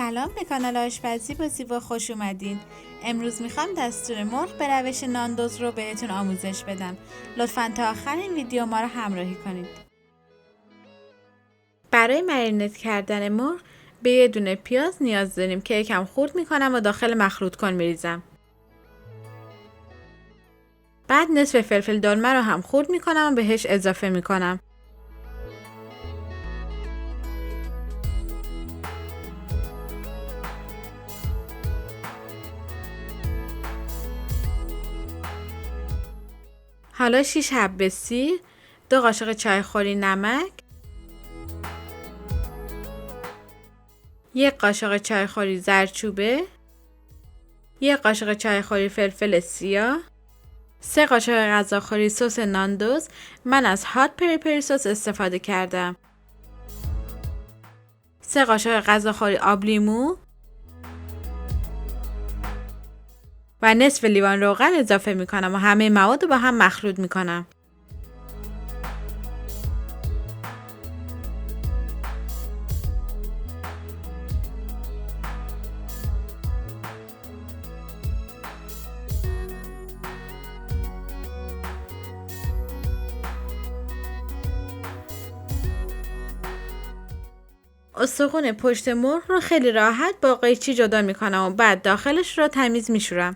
سلام، به کانال آشپزی با زیبا خوش اومدین. امروز میخوام دستور مرغ به روش ناندوز رو بهتون آموزش بدم. لطفاً تا آخر این ویدیو ما رو همراهی کنید. برای مرینت کردن مرغ به یه دونه پیاز نیاز داریم که یکم خورد میکنم و داخل مخلوط کن میریزم. بعد نصف فلفل دلمه رو هم خورد میکنم و بهش اضافه میکنم. حالا 6 حبه سیر، 2 قاشق چایخوری نمک، 1 قاشق چایخوری زردچوبه، 1 قاشق چایخوری فلفل سیاه، 3 قاشق غذاخوری سس ناندوز. من از هات پری پری سس استفاده کردم. 3 قاشق غذاخوری آب لیمو و نصف لیوان روغن اضافه میکنم و همه مواد رو با هم مخلوط میکنم. استخوان پشت مرغ رو خیلی راحت با قیچی جدا میکنم و بعد داخلش رو تمیز میشورم.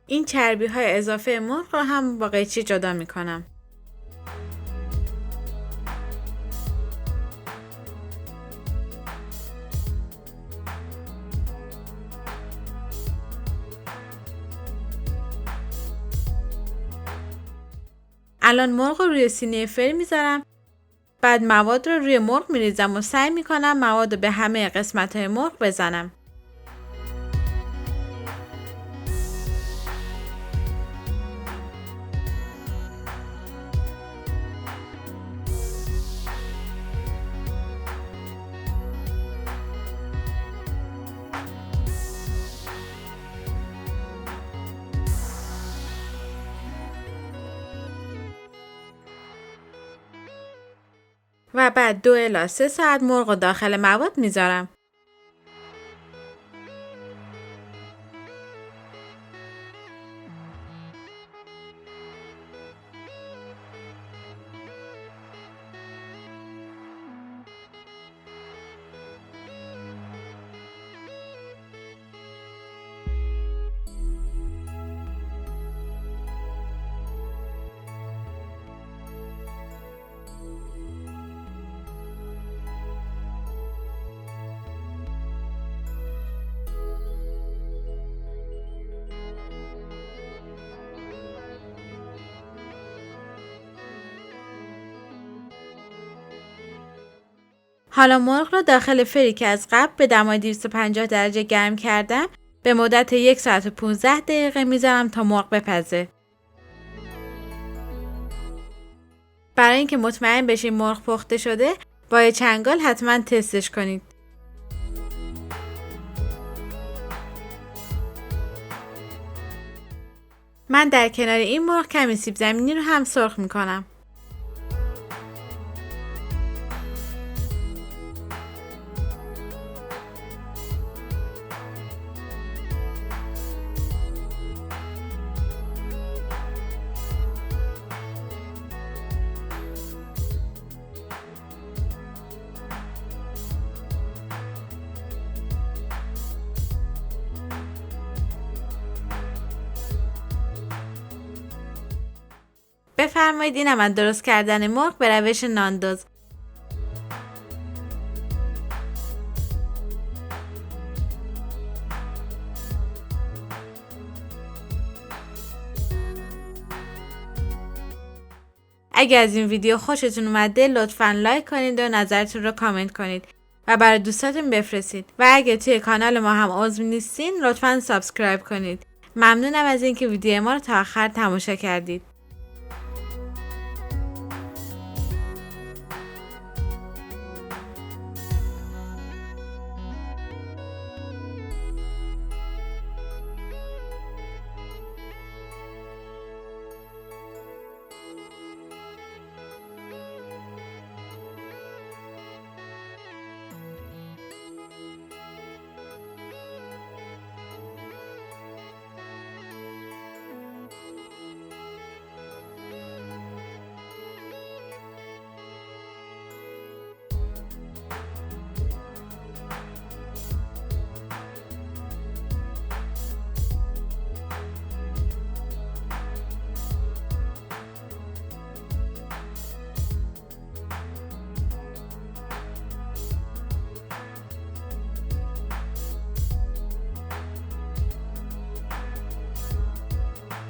این چربی های اضافه مرغ رو هم با قیچی جدا می کنم. الان مرغ رو روی سینی فر میذارم. بعد مواد رو روی مرغ میریزم و سعی میکنم مواد رو به همه قسمت های مرغ بزنم. و بعد 2 الی 3 ساعت مرغ رو داخل مواد میذارم. حالا مرغ رو داخل فری که از قبل به دمای 250 درجه گرم کردم به مدت 1 ساعت و 15 دقیقه میذارم تا مرغ بپزه. برای اینکه مطمئن بشین مرغ پخته شده با یه چنگال حتما تستش کنید. من در کنار این مرغ کمی سیب زمینی رو هم سرخ میکنم. بفرمایید اینم از درست کردن مرغ به روش ناندوز. اگه از این ویدیو خوشتون اومده لطفاً لایک کنید و نظرتون رو کامنت کنید و برای دوستاتون بفرستید و اگه توی کانال ما هم عضو نیستین لطفاً سابسکرایب کنید. ممنونم از اینکه ویدیو ما رو تا آخر تماشا کردید.